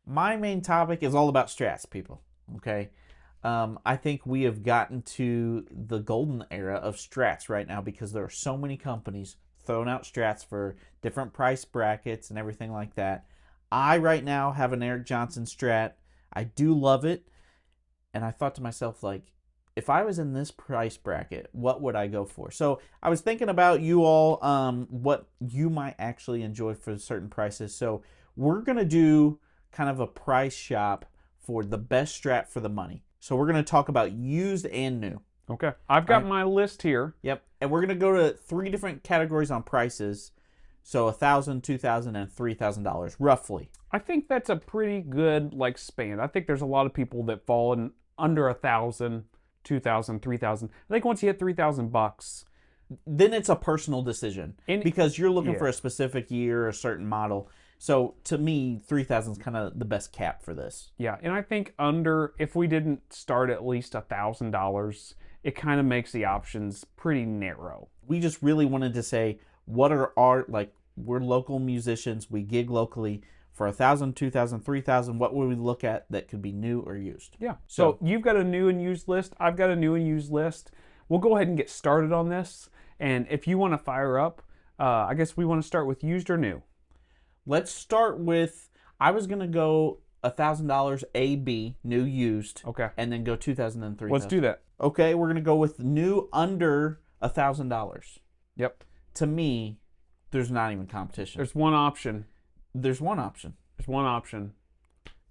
My main topic is all about strats, people. Okay. I think we have gotten to the golden era of strats right now because there are so many companies throwing out strats for different price brackets and everything like that. I right now have an Eric Johnson strat. I do love it. And I thought to myself, like, if I was in this price bracket, what would I go for? So I was thinking about you all, what you might actually enjoy for certain prices. So we're going to do kind of a price shop for the best strat for the money. So we're going to talk about used and new. Okay. I've got my list here. Yep. And we're going to go to 3 different categories on prices. So $1,000, $2,000, and $3,000 roughly. I think that's a pretty good span. I think there's a lot of people that fall in under 1,000, 2,000, 3,000. I think once you hit $3,000, then it's a personal decision because you're looking for a specific year, a certain model. So to me, 3,000 is kind of the best cap for this. Yeah, and I think if we didn't start at least $1,000, it kind of makes the options pretty narrow. We just really wanted to say, what are our, we're local musicians, we gig locally. For 1,000, 2,000, 3,000, what would we look at that could be new or used? Yeah. So you've got a new and used list. I've got a new and used list. We'll go ahead and get started on this. And if you want to fire up, I guess we want to start with used or new. Let's start with, I was going to go $1,000 AB, new used. Okay. And then go 2,000 and 3,000. Let's do that. Okay, we're going to go with new under $1,000. Yep. To me, there's not even competition. There's one option. There's one option. There's one option.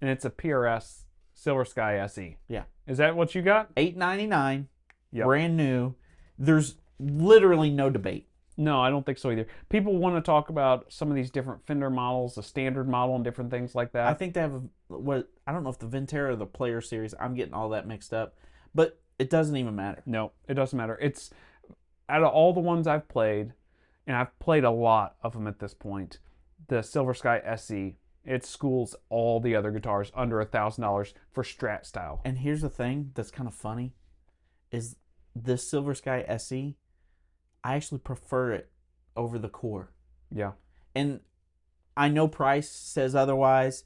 And it's a PRS Silver Sky SE. Yeah. Is that what you got? $899. Yep. Brand new. There's literally no debate. No, I don't think so either. People want to talk about some of these different Fender models, the standard model and different things like that. I think they have I don't know if the Ventera or the Player Series, I'm getting all that mixed up, but it doesn't even matter. No, it doesn't matter. It's out of all the ones I've played, and I've played a lot of them at this point, the Silver Sky SE, it schools all the other guitars under $1,000 for Strat style. And here's the thing that's kind of funny, is this Silver Sky SE, I actually prefer it over the Core. Yeah. And I know price says otherwise,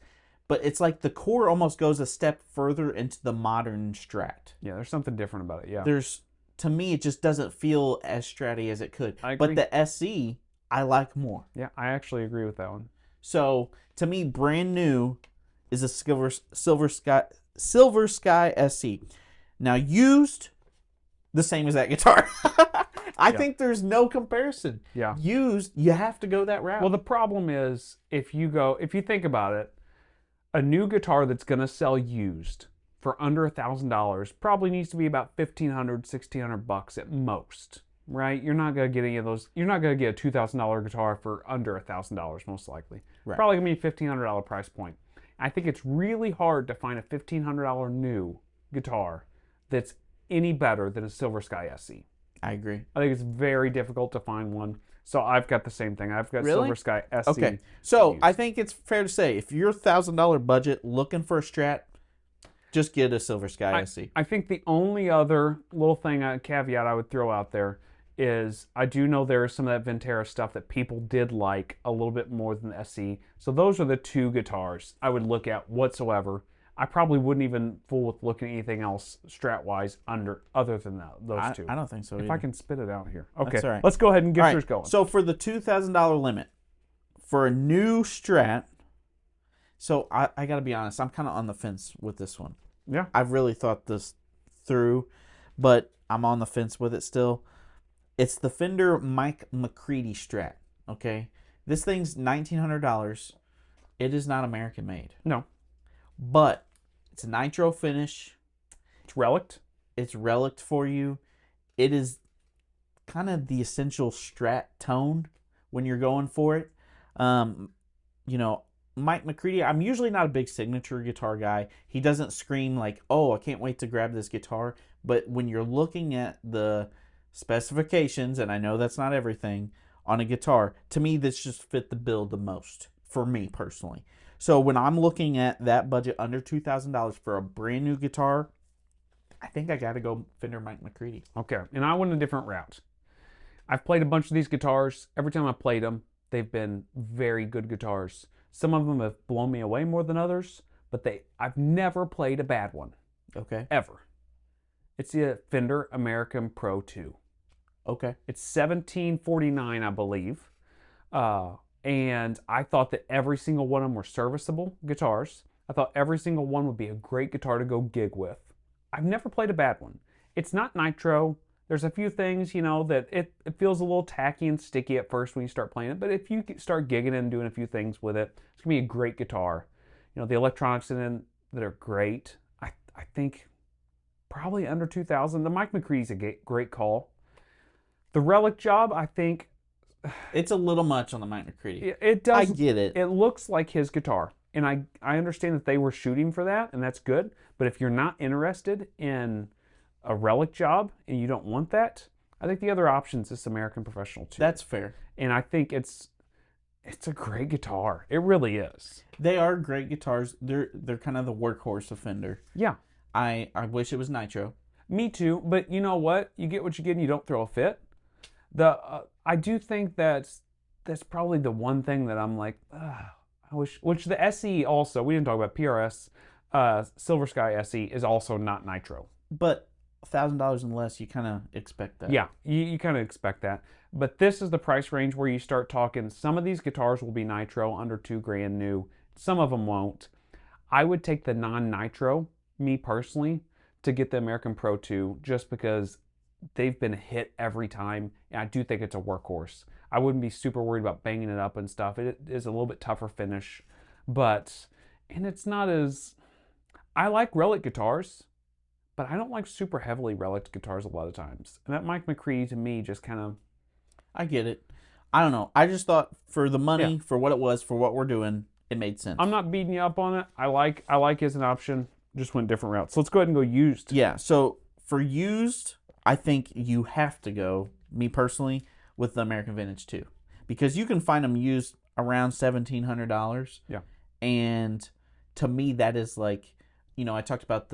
but it's like the Core almost goes a step further into the modern Strat. Yeah, there's something different about it, yeah. To me, it just doesn't feel as Stratty as it could. I agree. But the SE, I like more. Yeah, I actually agree with that one. So to me, brand new is a Silver Sky SE. Now used, the same as that guitar. I think there's no comparison. Yeah. Used, you have to go that route. Well, the problem is if you think about it, a new guitar that's going to sell used for under $1,000 probably needs to be about $1,500, $1,600 at most. Right? You're not going to get any of those. You're not going to get a $2,000 guitar for under $1,000 most likely. Right. Probably going to be a $1,500 price point. I think it's really hard to find a $1,500 new guitar that's any better than a Silver Sky SE. I agree. I think it's very difficult to find one. So I've got the same thing. I've got Really? Silver Sky SE. Okay. So used. I think it's fair to say if you're $1,000 budget looking for a Strat, just get a Silver Sky SE. I think the only other little thing, caveat I would throw out there is I do know there is some of that Ventera stuff that people did like a little bit more than the SE. So those are the two guitars I would look at whatsoever. I probably wouldn't even fool with looking at anything else Strat-wise other than those two. I don't think so If either. I can spit it out here. Okay, That's all right. Let's go ahead and get All yours right. going. So for the $2,000 limit, for a new Strat, so I got to be honest, I'm kind of on the fence with this one. Yeah. I've really thought this through, but I'm on the fence with it still. It's the Fender Mike McCready Strat, okay? This thing's $1,900. It is not American made. No. But it's a nitro finish. It's relict. It's relict for you. It is kind of the essential Strat tone when you're going for it. Mike McCready, I'm usually not a big signature guitar guy. He doesn't scream like, oh, I can't wait to grab this guitar. But when you're looking at the specifications, and I know that's not everything, on a guitar, to me, this just fit the bill the most, for me personally. So when I'm looking at that budget under $2,000 for a brand new guitar, I think I got to go Fender Mike McCready. Okay, and I went a different route. I've played a bunch of these guitars. Every time I've played them, they've been very good guitars. Some of them have blown me away more than others, but I've never played a bad one Okay. ever. It's the Fender American Pro 2. Okay. It's $17.49, I believe. And I thought that every single one of them were serviceable guitars. I thought every single one would be a great guitar to go gig with. I've never played a bad one. It's not nitro. There's a few things, that it feels a little tacky and sticky at first when you start playing it. But if you start gigging it and doing a few things with it, it's going to be a great guitar. The electronics in it that are great. I think probably under 2000. The Mike McCready's a great call. The Relic job, I think It's a little much on the Mike McCready. it does. I get it. It looks like his guitar. And I understand that they were shooting for that, and that's good. But if you're not interested in a Relic job and you don't want that, I think the other option is this American Professional 2. That's fair. And I think it's a great guitar. It really is. They are great guitars. They're kind of the workhorse of Fender. Yeah. I wish it was nitro. Me too. But you know what? You get what you get and you don't throw a fit. I do think that's probably the one thing that I'm like, I wish. Which the SE also, we didn't talk about PRS. Silver Sky SE is also not nitro. But $1,000 and less, you kind of expect that. Yeah, you kind of expect that. But this is the price range where you start talking. Some of these guitars will be nitro, under $2,000 new. Some of them won't. I would take the non-nitro, me personally, to get the American Pro 2, just because they've been a hit every time, and I do think it's a workhorse. I wouldn't be super worried about banging it up and stuff. It is a little bit tougher finish, and it's not as... I like Relic guitars, but I don't like super heavily relic guitars a lot of times. And that Mike McCready, to me, just kind of... I get it. I don't know. I just thought for the money, for what it was, for what we're doing, it made sense. I'm not beating you up on it. I like as an option. Just went different routes. So let's go ahead and go used. Yeah, so for used, I think you have to go, me personally, with the American Vintage 2. Because you can find them used around $1,700. Yeah. And to me, that is like, I talked about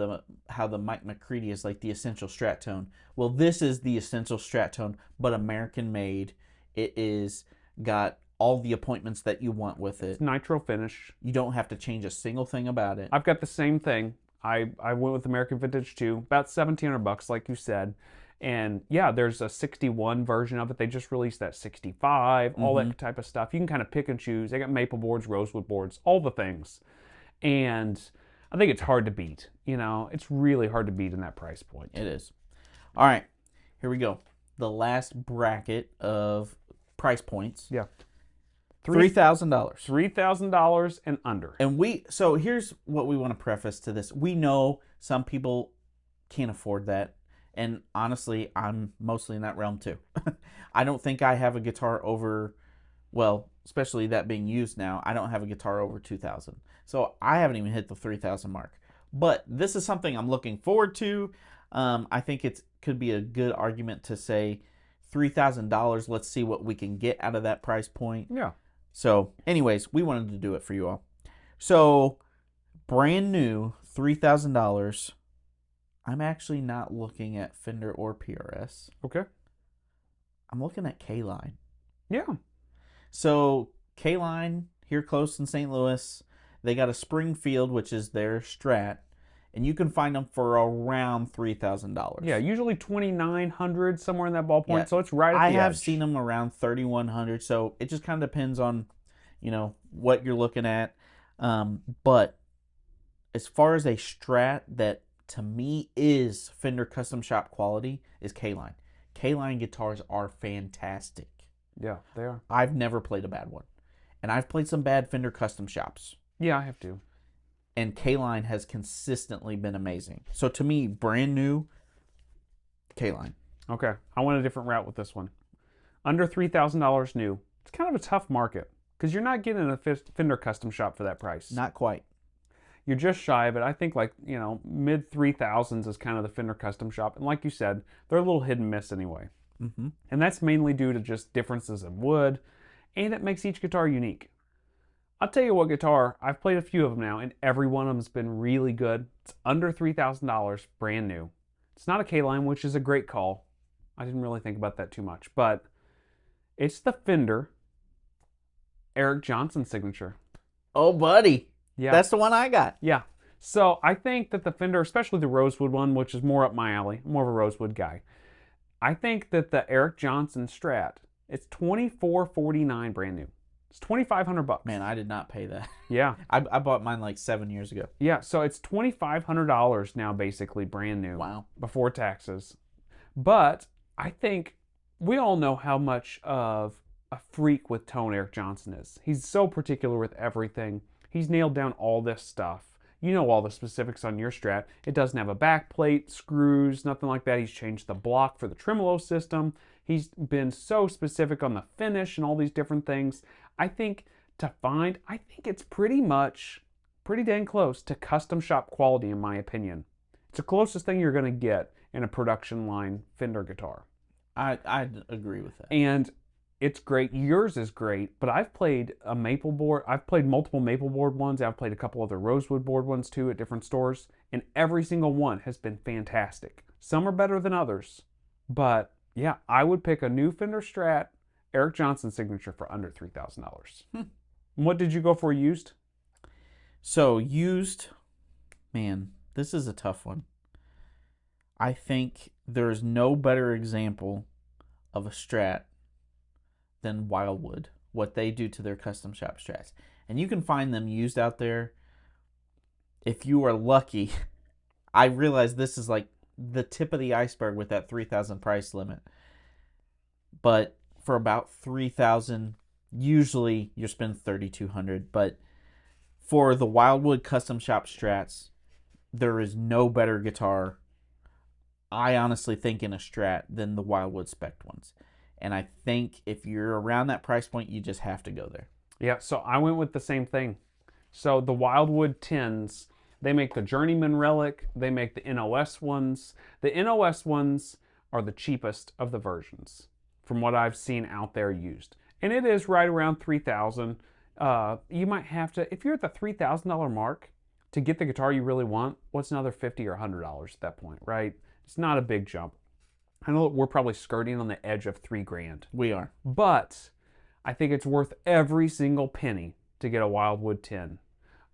how the Mike McCready is like the essential Strat tone. Well, this is the essential Strat tone, but American made. It is got all the appointments that you want with it. It's nitro finish. You don't have to change a single thing about it. I've got the same thing. I went with American Vintage 2, about $1,700, like you said. And yeah, there's a 61 version of it. They just released that 65, all that type of stuff. You can kind of pick and choose. They got maple boards, rosewood boards, all the things. And I think it's hard to beat. It's really hard to beat in that price point. It is. All right, here we go. The last bracket of price points. Yeah. $3,000. $3,000 and under. And so here's what we want to preface to this. We know some people can't afford that. And honestly, I'm mostly in that realm too. I don't think I have a guitar over, well, especially that being used now, I don't have a guitar over 2,000. So I haven't even hit the 3,000 mark. But this is something I'm looking forward to. I think it could be a good argument to say $3,000. Let's see what we can get out of that price point. Yeah. So anyways, we wanted to do it for you all. So brand new, $3,000. I'm actually not looking at Fender or PRS. Okay. I'm looking at K-Line. Yeah. So K-Line, here close in St. Louis, they got a Springfield, which is their Strat, and you can find them for around $3,000. Yeah, usually $2,900, somewhere in that ballpoint. Yeah. So it's right at the edge. I have seen them around $3,100. So it just kind of depends on, what you're looking at. But as far as a Strat that to me is Fender Custom Shop quality, is K-Line. K-Line guitars are fantastic. Yeah, they are. I've never played a bad one, and I've played some bad Fender Custom Shops. Yeah, I have too. And K-Line has consistently been amazing. So to me, brand new, K-Line. Okay, I went a different route with this one. Under $3,000 new. It's kind of a tough market because you're not getting a Fender Custom Shop for that price. Not quite. You're just shy of it. I think mid 3,000s is kind of the Fender Custom Shop. And like you said, they're a little hit and miss anyway. Mm-hmm. And that's mainly due to just differences in wood, and it makes each guitar unique. I'll tell you what guitar, I've played a few of them now, and every one of them has been really good. It's under $3,000, brand new. It's not a K-Line, which is a great call. I didn't really think about that too much, but it's the Fender Eric Johnson signature. Oh, buddy. Yeah. That's the one I got. Yeah. So I think that the Fender, especially the Rosewood one, which is more up my alley, more of a Rosewood guy. I think that the Eric Johnson Strat, it's $24.49 brand new. It's $2,500. Man, I did not pay that. Yeah. I bought mine like 7 years ago. Yeah, so it's $2,500 now, basically brand new. Wow. Before taxes. But I think we all know how much of a freak with tone Eric Johnson is. He's so particular with everything. He's nailed down all this stuff. You know all the specifics on your Strat. It doesn't have a back plate, screws, nothing like that. He's changed the block for the tremolo system. He's been so specific on the finish and all these different things. I think it's pretty dang close to custom shop quality, in my opinion. It's the closest thing you're going to get in a production line Fender guitar. I agree with that. And it's great. Yours is great, but I've played a maple board. I've played multiple maple board ones. I've played a couple other rosewood board ones too at different stores, and every single one has been fantastic. Some are better than others, but yeah, I would pick a new Fender Strat, Eric Johnson signature for under $3,000. What did you go for used? So used, man, this is a tough one. I think there's no better example of a Strat than Wildwood, what they do to their custom shop Strats. And you can find them used out there if you are lucky. I realize this is like the tip of the iceberg with that 3,000 price limit. But for about 3,000, usually you're spending 3,200. But for the Wildwood custom shop Strats, there is no better guitar, I honestly think, in a Strat than the Wildwood spec ones. And I think if you're around that price point, you just have to go there. Yeah, so I went with the same thing. So the Wildwood 10s, they make the Journeyman Relic, they make the NOS ones. The NOS ones are the cheapest of the versions from what I've seen out there used. And it is right around $3,000. You might have to, if you're at the $3,000 mark, to get the guitar you really want, what's another $50 or $100 at that point, right? It's not a big jump. I know we're probably skirting on the edge of $3,000. We are. But I think it's worth every single penny to get a Wildwood 10.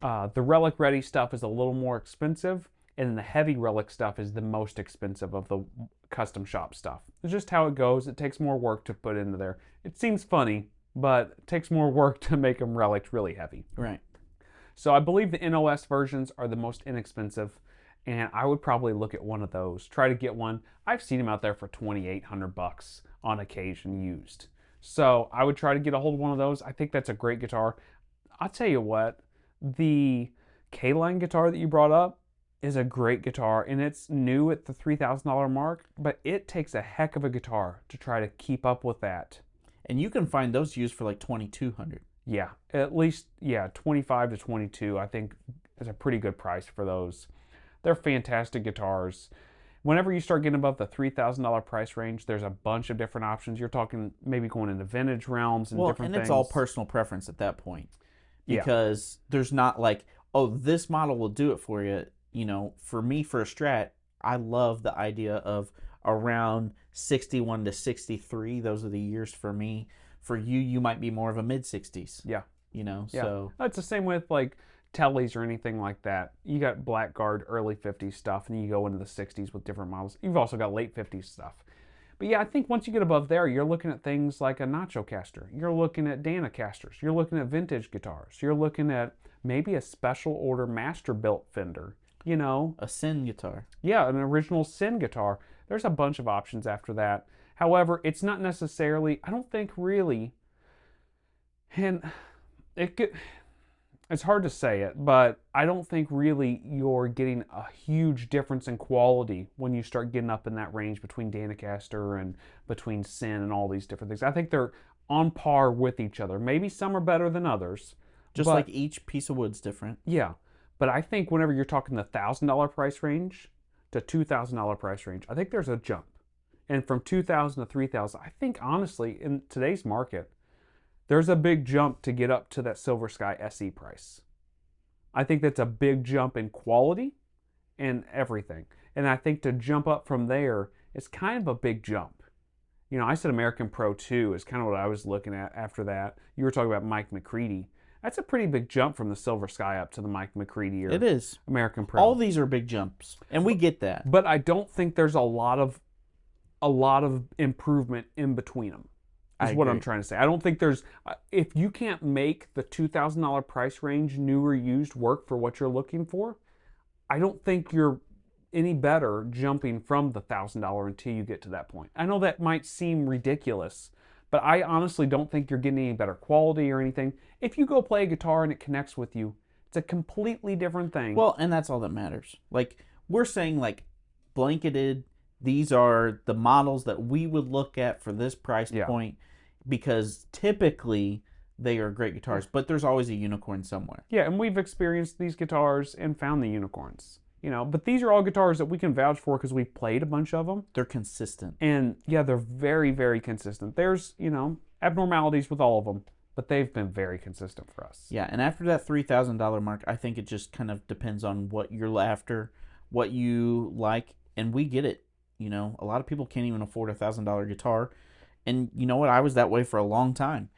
The Relic Ready stuff is a little more expensive, and the heavy Relic stuff is the most expensive of the custom shop stuff. It's just how it goes. It takes more work to put into there. It seems funny, but it takes more work to make them Relics really heavy. Right. So I believe the NOS versions are the most inexpensive, and I would probably look at one of those. Try to get one. I've seen them out there for $2,800 on occasion used. So I would try to get a hold of one of those. I think that's a great guitar. I'll tell you what, the K-Line guitar that you brought up is a great guitar, and it's new at the $3,000 mark, but it takes a heck of a guitar to try to keep up with that. And you can find those used for like $2,200. Yeah, at least, yeah, 25 to 22, I think is a pretty good price for those. They're fantastic guitars. Whenever you start getting above the $3,000 price range, there's a bunch of different options. You're talking maybe going into vintage realms and different things. And it's all personal preference at that point. Because there's not like, oh, this model will do it for you. You know, for me, for a Strat, I love the idea of around 61 to 63. Those are the years for me. For you, you might be more of a mid-60s. Yeah. You know, yeah. so. It's the same with like Tellys or anything like that. You got Blackguard, early 50s stuff, and then you go into the 60s with different models. You've also got late 50s stuff. But yeah, I think once you get above there, you're looking at things like a Nachocaster. You're looking at Danacasters. You're looking at vintage guitars. You're looking at maybe a special order master built Fender. You know, a Sin guitar. Yeah, an original Sin guitar. There's a bunch of options after that. However, it's not necessarily, I don't think really, and it's hard to say it, but I don't think really you're getting a huge difference in quality when you start getting up in that range between Danacaster and between Sin and all these different things. I think they're on par with each other. Maybe some are better than others. Just like each piece of wood's different. Yeah. But I think whenever you're talking the $1,000 price range to $2,000 price range, I think there's a jump. And from $2,000 to $3,000, I think honestly, in today's market, there's a big jump to get up to that Silver Sky SE price. I think that's a big jump in quality and everything. And I think to jump up from there is kind of a big jump. You know, I said American Pro 2 is kind of what I was looking at after that. You were talking about Mike McCready. That's a pretty big jump from the Silver Sky up to the Mike McCready or It is. American Pro. All these are big jumps, and we get that. But I don't think there's a lot of improvement in between them. Is what I'm trying to say. I don't think there's, if you can't make the $2,000 price range new or used work for what you're looking for, I don't think you're any better jumping from the $1,000 until you get to that point. I know that might seem ridiculous, but I honestly don't think you're getting any better quality or anything. If you go play a guitar and it connects with you, it's a completely different thing. Well, and that's all that matters. Like, we're saying, like, blanketed, these are the models that we would look at for this price point, because typically they are great guitars, but there's always a unicorn somewhere. Yeah, and we've experienced these guitars and found the unicorns. But these are all guitars that we can vouch for because we've played a bunch of them. They're consistent. And yeah, they're very, very consistent. There's, abnormalities with all of them, but they've been very consistent for us. Yeah, and after that $3,000 mark, I think it just kind of depends on what you're after, what you like, and we get it. A lot of people can't even afford a $1,000 guitar. And you know what? I was that way for a long time.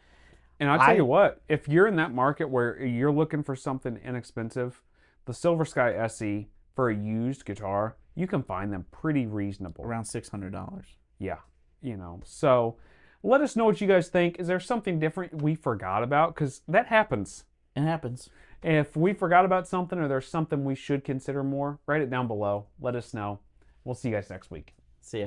And I'll tell you what, if you're in that market where you're looking for something inexpensive, the Silver Sky SE for a used guitar, you can find them pretty reasonable. Around $600. Yeah. So let us know what you guys think. Is there something different we forgot about? Because that happens. It happens. If we forgot about something or there's something we should consider more, write it down below. Let us know. We'll see you guys next week. See ya.